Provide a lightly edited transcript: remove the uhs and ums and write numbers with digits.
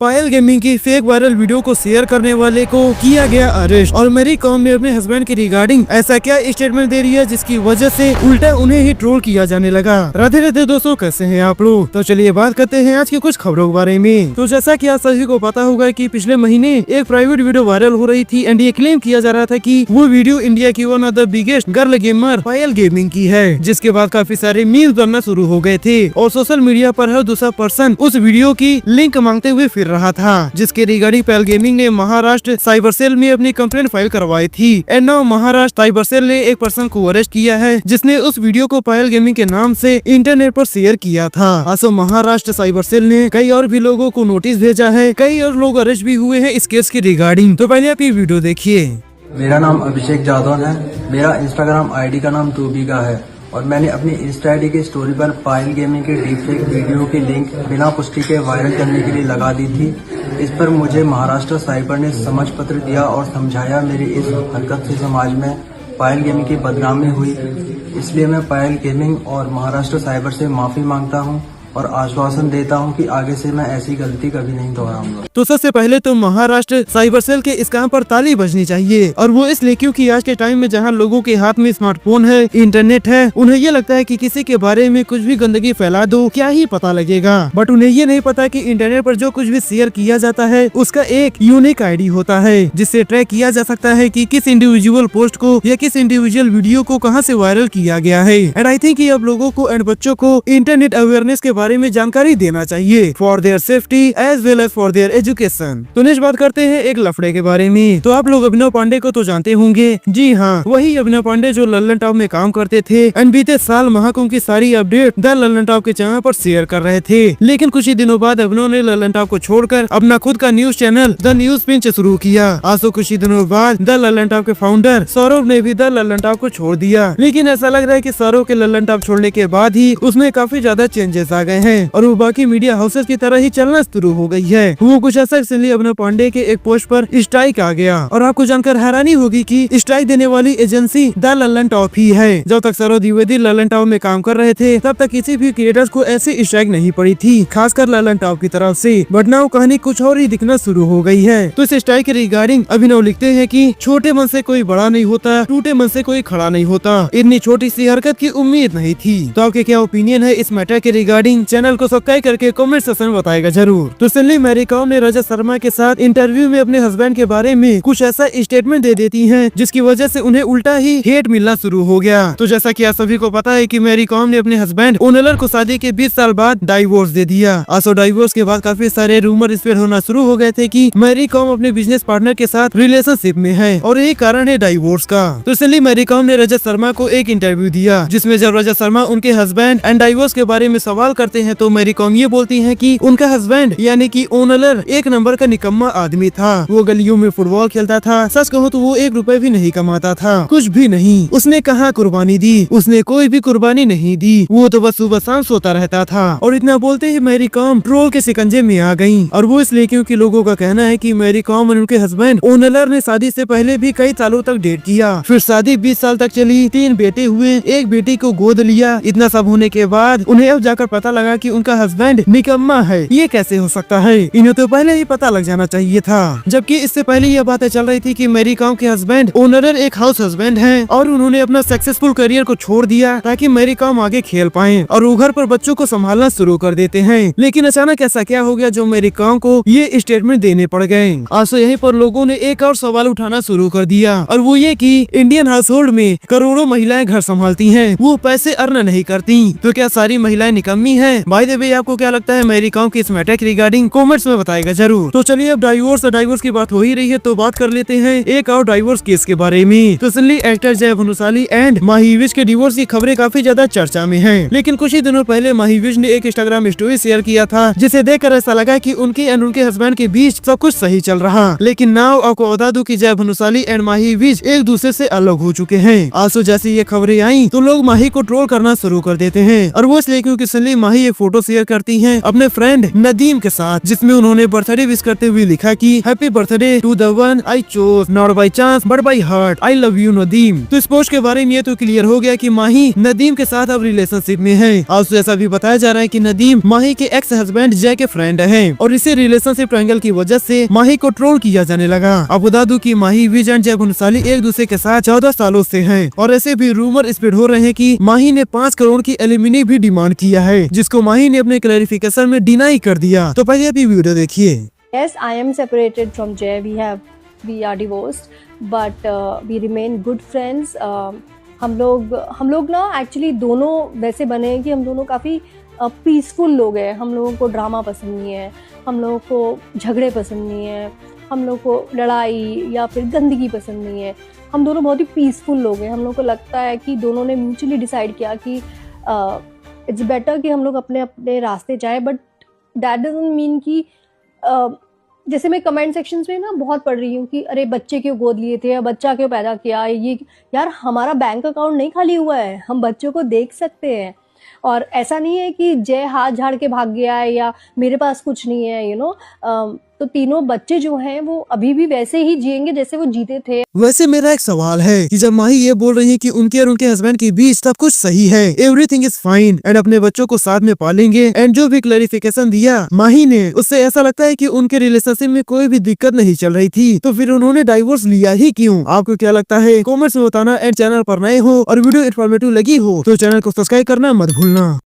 पायल gaming की fake viral video को share करने वाले को किया गया अरेस्ट और मेरी कॉम ने अपने हस्बैंड के रिगार्डिंग ऐसा क्या स्टेटमेंट दे रही है जिसकी वजह से उल्टा उन्हें ही ट्रोल किया जाने लगा। राधे राधे दोस्तों, कैसे हैं आप लोग। तो चलिए बात करते हैं आज की कुछ खबरों के बारे में। तो जैसा कि आप सभी को पता होगा कि पिछले महीने एक प्राइवेट वीडियो वायरल हो रही थी एंड ये क्लेम किया जा रहा था कि वो वीडियो इंडिया की one of the biggest girl gamer Payal gaming की है, जिसके बाद काफी सारे मीम्स बनना शुरू हो गए थे और सोशल मीडिया पर हर दूसरा पर्सन उस वीडियो की लिंक मांगते हुए फिर रहा था, जिसके रिगार्डिंग पायल गेमिंग ने महाराष्ट्र साइबर सेल में अपनी कंप्लेंट फाइल करवाई थी and now Maharashtra cyber cell ने एक पर्सन को अरेस्ट किया है जिसने उस वीडियो को पायल गेमिंग के नाम से इंटरनेट पर शेयर किया था। आसो महाराष्ट्र साइबर सेल ने कई और भी लोगों को नोटिस भेजा है, कई और लोग अरेस्ट भी हुए हैं इस केस के रिगार्डिंग। तो पहले आप ये वीडियो देखिए। मेरा नाम अभिषेक जादव है। मेरा इंस्टाग्राम आईडी का नाम टूबी का है और मैंने अपनी इंस्टा आईडी की स्टोरी पर पायल गेमिंग के डीपफेक वीडियो की लिंक बिना पुष्टि के वायरल करने के लिए लगा दी थी। इस पर मुझे महाराष्ट्र साइबर ने समझ पत्र दिया और समझाया मेरी इस हरकत से समाज में पायल गेमिंग की बदनामी हुई, इसलिए मैं पायल गेमिंग और महाराष्ट्र साइबर से माफी मांगता हूं और आश्वासन देता हूं कि आगे से मैं ऐसी गलती कभी नहीं दोहराऊंगा। तो सबसे पहले तो महाराष्ट्र साइबर सेल के इस काम पर ताली बजनी चाहिए, और वो इसलिए क्योंकि आज के टाइम में जहां लोगों के हाथ में स्मार्टफोन है, इंटरनेट है, उन्हें ये लगता है कि किसी के बारे में कुछ भी गंदगी फैला दो क्या ही पता लगेगा, बट उन्हें ये नहीं पता कि इंटरनेट पर जो कुछ भी शेयर किया जाता है उसका एक यूनिक आईडी होता है जिससे ट्रैक किया जा सकता है कि किस इंडिविजुअल पोस्ट को या किस इंडिविजुअल वीडियो को कहां से वायरल किया गया है। एंड आई थिंक अब लोगों को एंड बच्चों को इंटरनेट अवेयरनेस के बारे में जानकारी देना चाहिए for their safety as well as for their education. तो नेक्स्ट बात करते हैं एक लफड़े के बारे में। तो आप लोग अभिनव पांडे को तो जानते होंगे, जी हाँ, वही अभिनव पांडे जो लल्लन टॉप में काम करते थे एंड बीते साल महाकुंभ की सारी अपडेट द लल्लन टॉप के चैनल पर शेयर कर रहे थे। लेकिन कुछ ही दिनों बाद अभिनव ने लल्लन टॉप को छोड़कर अपना खुद का news channel the news pinch शुरू किया। आज तो कुछ ही दिनों बाद द लल्लन टॉप के फाउंडर सौरभ ने भी द लल्लन टॉप को छोड़ दिया। लेकिन ऐसा लग रहा है कि सौरभ के लल्लन टॉप छोड़ने के बाद ही उसमें काफी ज्यादा चेंजेस आ गए हैं और वो बाकी मीडिया हाउसेस की तरह ही चलना शुरू हो गई है। वो कुछ ऐसा इसलिए अभिनव पांडे के एक पोस्ट पर स्ट्राइक आ गया और आपको जानकर हैरानी होगी कि स्ट्राइक देने वाली एजेंसी द लल्लन टॉप ही है। जब तक सौरभ द्विवेदी लल्लन टॉप में काम कर रहे थे तब तक किसी भी क्रिएटर्स को ऐसी स्ट्राइक नहीं पड़ी थी, खासकर लल्लन टॉप की तरफ से, बट नाउ कहानी कुछ और ही दिखना शुरू हो गई है। तो इस स्ट्राइक के रिगार्डिंग अभिनव लिखते हैं कि छोटे मन से कोई बड़ा नहीं होता, टूटे मन से कोई खड़ा नहीं होता, इतनी छोटी सी हरकत की उम्मीद नहीं थी। तो आपके क्या ओपिनियन है इस मैटर के रिगार्डिंग? चैनल को सब्सक्राइब करके कमेंट सेक्शन बताएगा जरूर। तो सिल्ली मैरी कॉम ने रजत शर्मा के साथ इंटरव्यू में अपने हस्बैंड के बारे में कुछ ऐसा स्टेटमेंट दे देती हैं जिसकी वजह से उन्हें उल्टा ही हेट मिलना शुरू हो गया। तो जैसा कि आप सभी को पता है कि मैरी कॉम ने अपने हस्बैंड ओनलर को शादी के 20 साल बाद डाइवोर्स दे दिया। आसो डाइवोर्स के बाद काफी सारे रूमर स्प्रेड होना शुरू हो गए थे कि मैरी कॉम अपने बिजनेस पार्टनर के साथ रिलेशनशिप में है और यही कारण है डाइवोर्स का। तो इसलिए मैरी कॉम ने रजत शर्मा को एक इंटरव्यू दिया जिसमें जब रजत शर्मा उनके हस्बैंड एंड डाइवोर्स के बारे में सवाल करते हैं तो मैरी कॉम ये बोलती है कि उनका हस्बैंड यानी कि ओनलर एक नंबर का निकम्मा आदमी था। वो गलियों में फुटबॉल खेलता था, सच कहूँ तो वो 1 रुपए भी नहीं कमाता था, कुछ भी नहीं। उसने कहाँ कुर्बानी दी? उसने कोई भी कुर्बानी नहीं दी, वो तो बस सुबह शाम सोता रहता था। और इतना बोलते ही मैरी कॉम ट्रोल के शिकंजे में आ गयी, और वो इसलिए क्योंकि लोगों का कहना है कि मैरी कॉम और उनके हस्बैंड ओनलर ने शादी से पहले भी कई सालों तक डेट किया, फिर शादी 20 साल तक चली, 3 बेटे हुए, एक बेटी को गोद लिया। इतना सब होने के बाद उन्हें अब जाकर पता लगा कि उनका हस्बैंड निकम्मा है। ये कैसे हो सकता है? इन्हें तो पहले ही पता लग जाना चाहिए था, जबकि इससे पहले यह बातें चल रही थी कि मैरी कॉम के हस्बैंड ओनर एक हाउस हस्बैंड हैं और उन्होंने अपना सक्सेसफुल करियर को छोड़ दिया ताकि मैरी कॉम आगे खेल पाएं और वो घर पर बच्चों को संभालना शुरू कर देते हैं। लेकिन अचानक ऐसा क्या हो गया जो मैरी कॉम को ये स्टेटमेंट देने पड़ गए? आज यहीं पर लोगों ने एक और सवाल उठाना शुरू कर दिया, और वो ये कि इंडियन हाउस होल्ड में करोड़ों महिलाएं घर संभालती हैं, वो पैसे अर्न नहीं करती, तो क्या सारी महिलाएं निकम्मी हैं? बाय द वे, आपको क्या लगता है मैरी कॉम की इस मैटर के रिगार्डिंग? कमेंट्स में बताएगा जरूर। तो चलिए अब डाइवोर्स की बात हो ही रही है तो बात कर लेते हैं एक और डाइवोर्स केस के बारे में। तो सिल्ली एक्टर जय भनुशाली एंड माही विज के डिवोर्स की खबरें काफी ज्यादा चर्चा में हैं। लेकिन कुछ ही दिनों पहले माही विज ने एक इंस्टाग्राम स्टोरी शेयर किया था जिसे देखकर ऐसा लगा कि उनके एंड उनके हस्बैंड के बीच सब कुछ सही चल रहा। लेकिन नाउ आपको बता दूं कि जय भनुशाली एंड माही विज एक दूसरे से अलग हो चुके हैं। आसो जैसे ये खबरें आई तो लोग माही को ट्रोल करना शुरू कर देते हैं, और वो इसलिए क्योंकि सिल्ली माही माही एक फोटो शेयर करती है अपने फ्रेंड नदीम के साथ, जिसमें उन्होंने बर्थडे विश करते हुए लिखा कि happy birthday to the one I chose, not by chance but by heart, I love you Nadeem. तो इस पोस्ट के बारे में ये तो क्लियर हो गया कि माही नदीम के साथ अब रिलेशनशिप में है। आज तो ऐसा भी बताया जा रहा है कि नदीम माही के एक्स हस्बैंड जय के फ्रेंड है और इसे रिलेशनशिप ट्रायंगल की वजह से माही को ट्रोल किया जाने लगा। अब बता दूं कि माही विजय एंड जय भंसाली एक दूसरे के साथ 14 सालों से हैं और ऐसे भी रूमर स्प्रेड हो रहे हैं कि माही ने 5 करोड़ की एलिमिनी भी डिमांड किया है, जिसको माही ने अपने क्लैरिफिकेशन में डिनाई कर दिया। तो पहले अभी वीडियो देखिए। Yes, I am separated from Jay. We are divorced, but we remain good friends. हम लोग ना एक्चुअली दोनों वैसे बने हैं कि हम दोनों काफ़ी पीसफुल लोग हैं। हम लोगों को ड्रामा पसंद नहीं है, हम लोगों को झगड़े पसंद नहीं है, हम लोगों को लड़ाई या फिर गंदगी पसंड नहीं है। हम दोनों बहुत ही पीसफुल लोग हैं। हम लोगों को लगता है कि दोनों ने म्यूचुअली डिसाइड किया कि इट्स बेटर कि हम लोग अपने अपने रास्ते जाएं, बट दैट डजंट मीन कि जैसे मैं कमेंट सेक्शंस में ना बहुत पढ़ रही हूँ कि अरे बच्चे क्यों गोद लिए थे या बच्चा क्यों पैदा किया, ये यार हमारा बैंक अकाउंट नहीं खाली हुआ है, हम बच्चों को देख सकते हैं। और ऐसा नहीं है कि जय हाथ झाड़ के भाग गया है या मेरे पास कुछ नहीं है, तो तीनों बच्चे जो हैं वो अभी भी वैसे ही जिएंगे जैसे वो जीते थे। वैसे मेरा एक सवाल है कि जब माही ये बोल रही है कि उनके और उनके हस्बैंड के बीच सब कुछ सही है, एवरीथिंग इज फाइन एंड अपने बच्चों को साथ में पालेंगे एंड जो भी क्लैरिफिकेशन दिया माही ने, उससे ऐसा लगता है कि उनके रिलेशनशिप में कोई भी दिक्कत नहीं चल रही थी, तो फिर उन्होंने डाइवोर्स लिया ही क्यों? आपको क्या लगता है कॉमेंट्स में बताना एंड चैनल पर नए हो और वीडियो इन्फॉर्मेटिव लगी हो तो चैनल को सब्सक्राइब करना मत भूलना।